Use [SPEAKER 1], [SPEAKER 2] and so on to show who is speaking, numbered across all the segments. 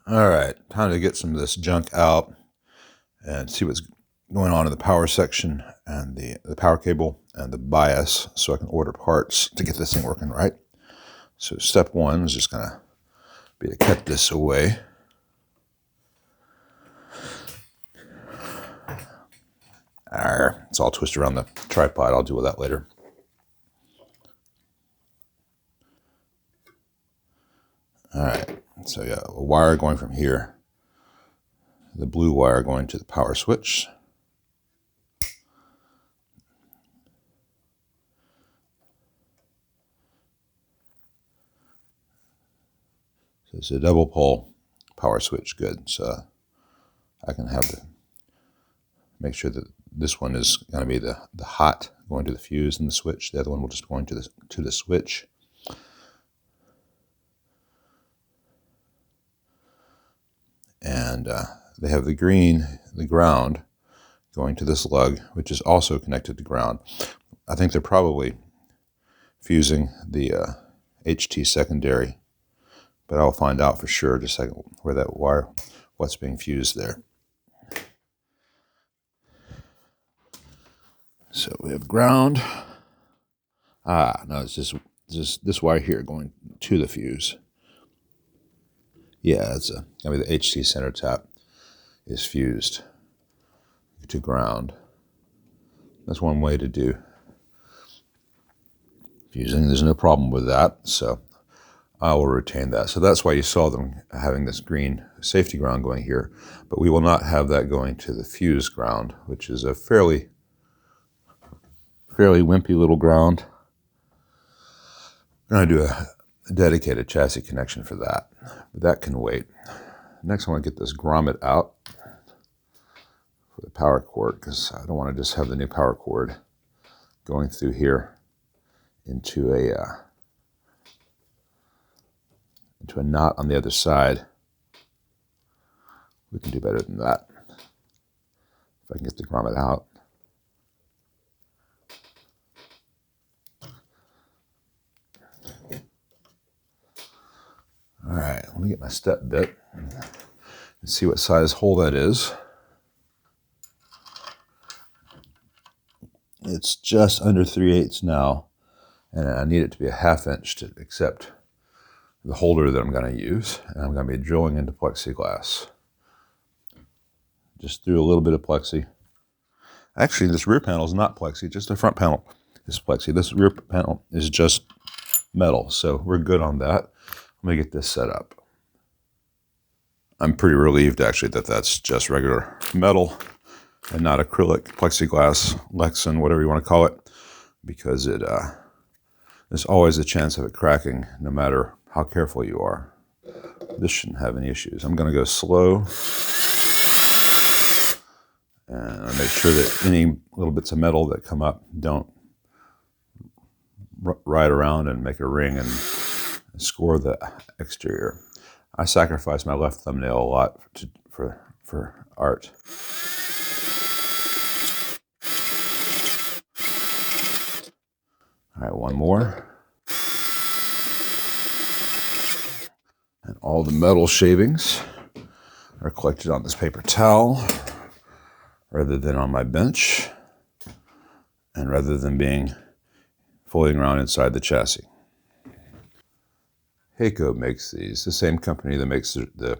[SPEAKER 1] All right, time to get some of this junk out and see what's going on in the power section and the power cable and the bias, so I can order parts to get this thing working right. So step one is just gonna be to cut this away. It's all twisted around the tripod. I'll deal with that later. All right, so yeah, a wire going from here, the blue wire going to the power switch. So it's a double pole power switch, good. So I can make sure that this one is going to be the hot going to the fuse and the switch. The other one will just go into the switch. And they have the green, the ground, going to this lug, which is also connected to ground. I think they're probably fusing the HT secondary, but I'll find out for sure just a second where that wire, what's being fused there. So we have ground. No, it's just this wire here going to the fuse. Yeah, it's gonna be the HT center tap is fused to ground. That's one way to do fusing. There's no problem with that, so I will retain that. So that's why you saw them having this green safety ground going here, but we will not have that going to the fuse ground, which is a fairly wimpy little ground. I'm going to do a dedicated chassis connection for that, but that can wait. Next, I want to get this grommet out for the power cord, because I don't want to just have the new power cord going through here into a knot on the other side. We can do better than that. If I can get the grommet out. All right, let me get my step bit and see what size hole that is. It's just under 3/8 now, and I need it to be a 1/2 inch to accept the holder that I'm going to use, and I'm going to be drilling into plexiglass. Just through a little bit of plexi. Actually, this rear panel is not plexi, just the front panel is plexi. This rear panel is just metal, so we're good on that. Let me get this set up. I'm pretty relieved, actually, that that's just regular metal and not acrylic, plexiglass, Lexan, whatever you want to call it, because there's always a chance of it cracking, no matter how careful you are. This shouldn't have any issues. I'm going to go slow and make sure that any little bits of metal that come up don't ride around and make a ring and score the exterior. I sacrifice my left thumbnail a lot for art. All right, one more. And all the metal shavings are collected on this paper towel rather than on my bench, and rather than being floating around inside the chassis. Heiko makes these, the same company that makes the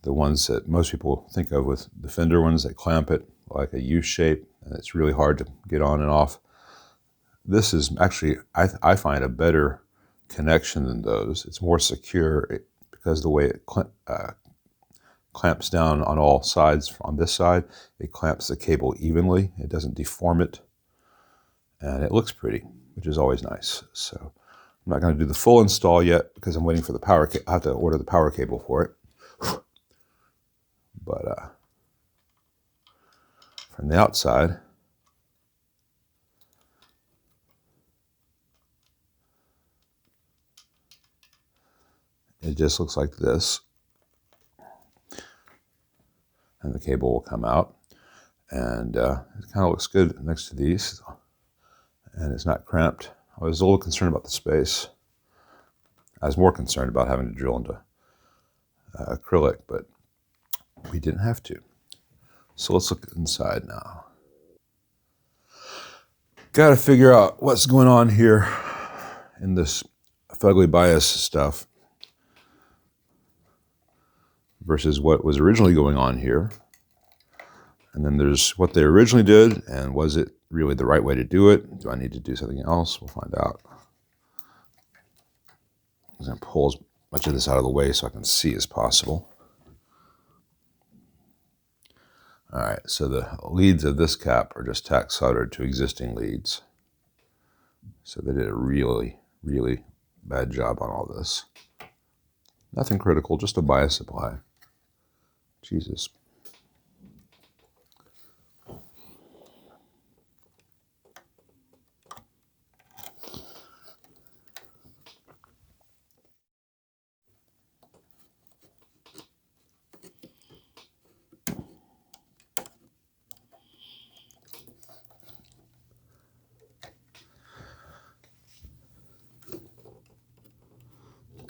[SPEAKER 1] ones that most people think of with the fender ones that clamp it like a U shape, and it's really hard to get on and off. This is actually, I find, a better connection than those. It's more secure because the way it clamps down on all sides. On this side, it clamps the cable evenly. It doesn't deform it, and it looks pretty, which is always nice. So I'm not going to do the full install yet because I'm waiting for the power. I have to order the power cable for it. But from the outside, it just looks like this. And the cable will come out. And it kind of looks good next to these. And it's not cramped. I was a little concerned about the space. I was more concerned about having to drill into acrylic, but we didn't have to. So let's look inside now. Got to figure out what's going on here in this fugly bias stuff versus what was originally going on here. And then there's what they originally did, and was it really the right way to do it? Do I need to do something else? We'll find out. I'm going to pull as much of this out of the way so I can see as possible. All right, so the leads of this cap are just tack soldered to existing leads. So they did a really, really bad job on all this. Nothing critical, just a bias supply. Jesus.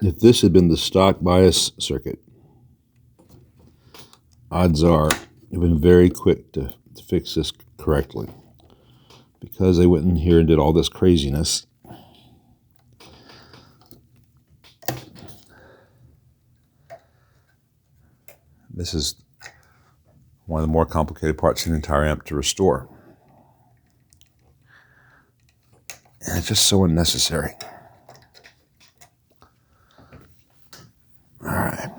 [SPEAKER 1] If this had been the stock bias circuit, odds are they've been very quick to fix this correctly. Because they went in here and did all this craziness, this is one of the more complicated parts of the entire amp to restore. And it's just so unnecessary. All right.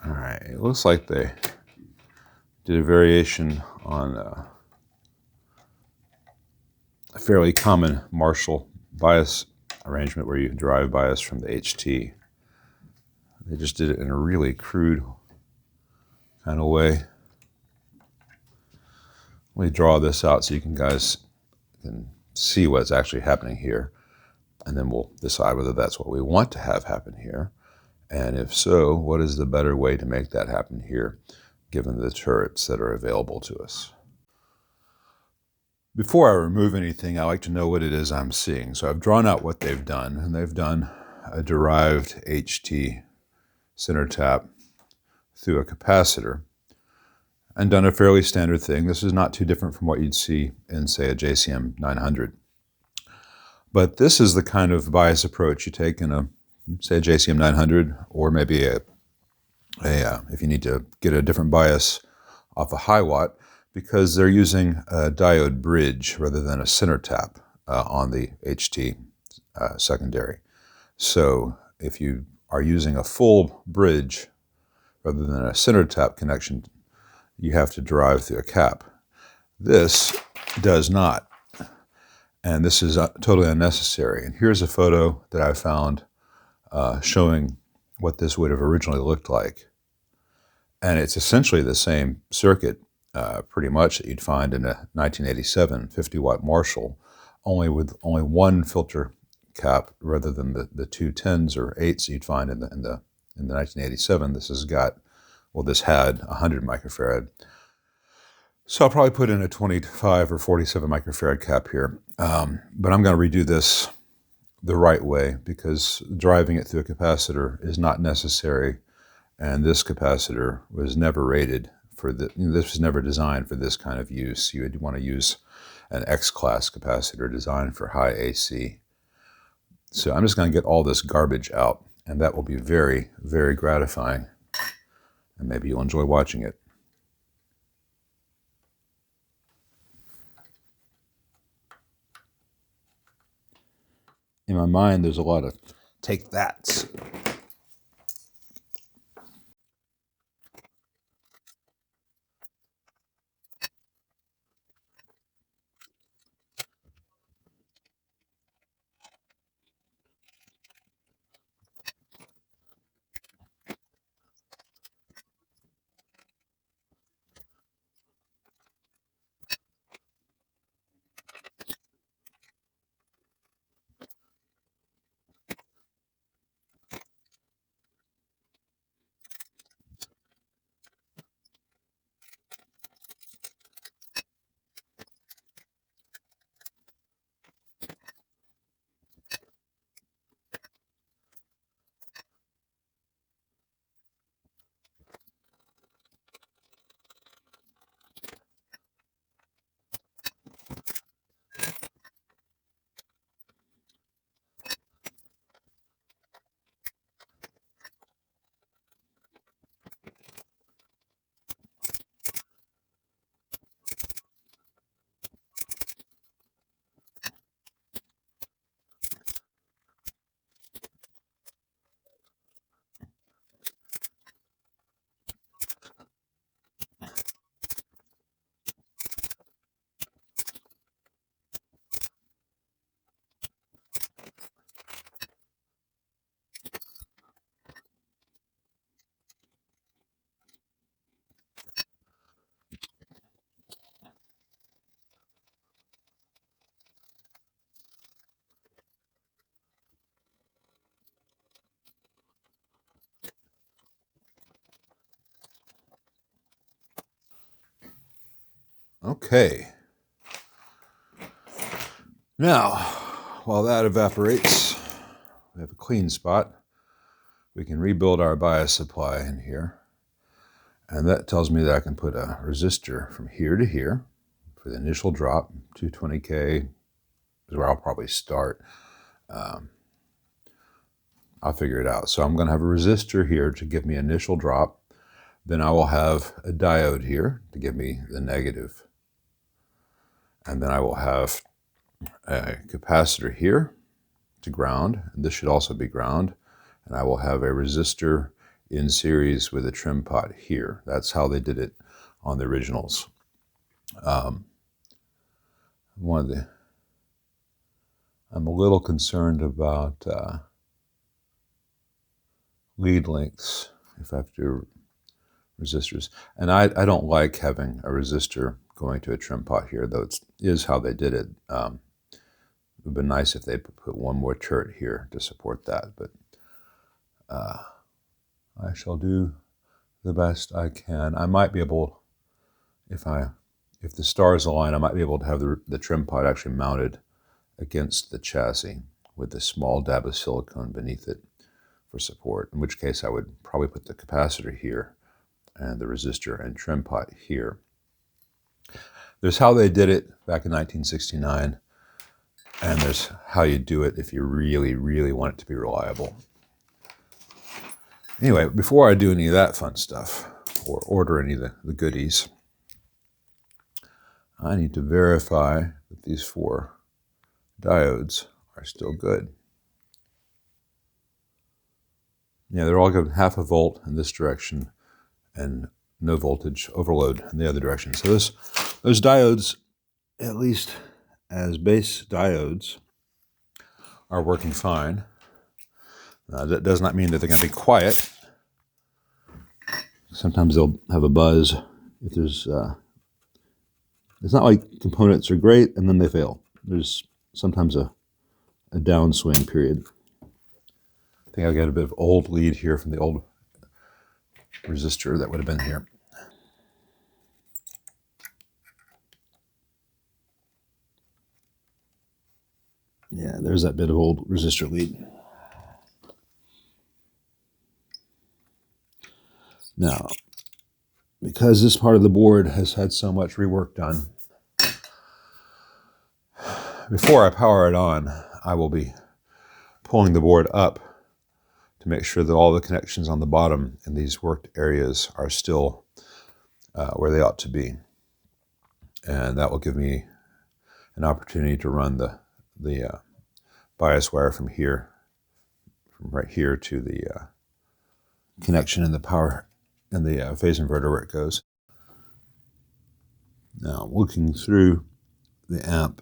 [SPEAKER 1] All right, it looks like they did a variation on a fairly common Marshall bias arrangement where you derive bias from the HT. They just did it in a really crude kind of way. Let me draw this out so you guys can see what's actually happening here, and then we'll decide whether that's what we want to have happen here. And if so, what is the better way to make that happen here, given the turrets that are available to us? Before I remove anything, I like to know what it is I'm seeing. So I've drawn out what they've done, and they've done a derived HT center tap through a capacitor and done a fairly standard thing. This is not too different from what you'd see in, say, a JCM 900. But this is the kind of bias approach you take in a, say, a JCM 900, or maybe if you need to get a different bias off a high watt, because they're using a diode bridge rather than a center tap on the HT secondary. So if you are using a full bridge rather than a center tap connection, you have to derive through a cap. This does not, and this is totally unnecessary. And here's a photo that I found showing what this would have originally looked like. And it's essentially the same circuit, pretty much, that you'd find in a 1987 50-watt Marshall, only with only one filter cap rather than the two 10s or 8s you'd find in the 1987. This has got, well, this had 100 microfarad. So I'll probably put in a 25 or 47 microfarad cap here. But I'm going to redo this the right way, because driving it through a capacitor is not necessary. And this capacitor was never rated for this was never designed for this kind of use. You would want to use an X-class capacitor designed for high AC. So I'm just going to get all this garbage out, and that will be very, very gratifying. And maybe you'll enjoy watching it. In my mind, there's a lot of take that's. Okay. Now, while that evaporates, we have a clean spot. We can rebuild our bias supply in here. And that tells me that I can put a resistor from here to here for the initial drop. 220K is where I'll probably start. I'll figure it out. So I'm going to have a resistor here to give me initial drop. Then I will have a diode here to give me the negative. And then I will have a capacitor here to ground. And this should also be ground. And I will have a resistor in series with a trim pot here. That's how they did it on the originals. I'm a little concerned about lead lengths if I have to do resistors. And I don't like having a resistor going to a trim pot here, though it is how they did it. It would have been nice if they put one more turret here to support that, but I shall do the best I can. I might be able, if the stars align, I might be able to have the trim pot actually mounted against the chassis with a small dab of silicone beneath it for support, in which case I would probably put the capacitor here and the resistor and trim pot here. There's how they did it back in 1969, and there's how you do it if you really, really want it to be reliable. Anyway, before I do any of that fun stuff or order any of the goodies, I need to verify that these 4 diodes are still good. Yeah, they're all good, 0.5 volt in this direction and no voltage overload in the other direction. So those diodes, at least as base diodes, are working fine. That does not mean that they're going to be quiet. Sometimes they'll have a buzz if there's... it's not like components are great and then they fail. There's sometimes a downswing period. I think I've got a bit of old lead here from the old resistor that would have been here. Yeah, there's that bit of old resistor lead. Now, because this part of the board has had so much rework done, before I power it on, I will be pulling the board up to make sure that all the connections on the bottom in these worked areas are still where they ought to be. And that will give me an opportunity to run the bias wire from right here to the connection in the power and the phase inverter where it goes. Now, looking through the amp,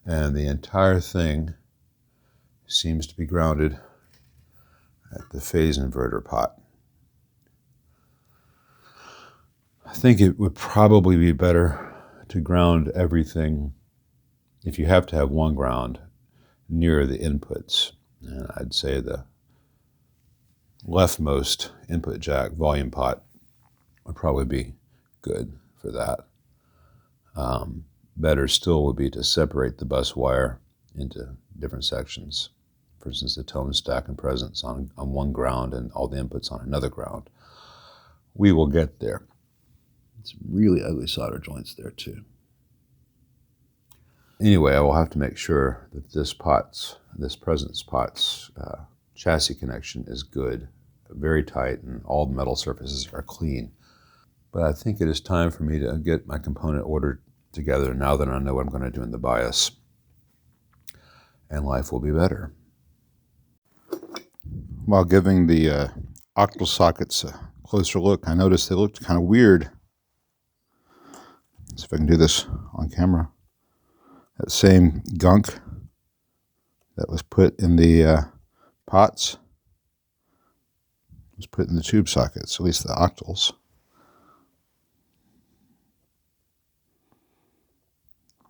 [SPEAKER 1] and the entire thing seems to be grounded at the phase inverter pot. I think it would probably be better to ground everything, if you have to have one ground, near the inputs. And I'd say the leftmost input jack volume pot would probably be good for that. Better still would be to separate the bus wire into different sections. For instance, the tone stack and presence on one ground and all the inputs on another ground. We will get there. Some really ugly solder joints there too. Anyway, I will have to make sure that this presence pot's chassis connection is good, very tight, and all the metal surfaces are clean. But I think it is time for me to get my component ordered together now that I know what I'm going to do in the bias. And life will be better. While giving the octal sockets a closer look, I noticed they looked kind of weird. Let's see if I can do this on camera. That same gunk that was put in the pots was put in the tube sockets, at least the octals.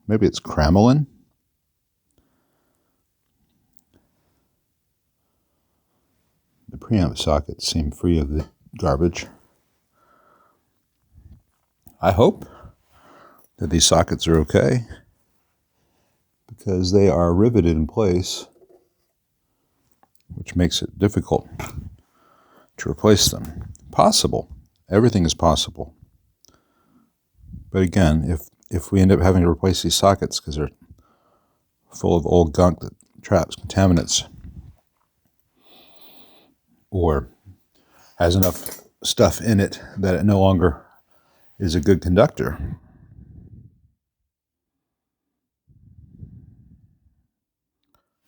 [SPEAKER 1] Maybe it's cramaline. preamp sockets seem free of the garbage. I hope that these sockets are okay because they are riveted in place, which makes it difficult to replace them. Possible. Everything is possible. But again, if we end up having to replace these sockets because they're full of old gunk that traps contaminants or has enough stuff in it that it no longer is a good conductor,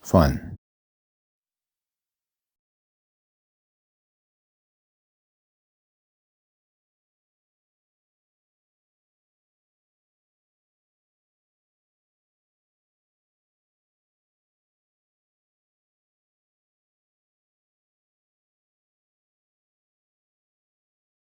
[SPEAKER 1] fun.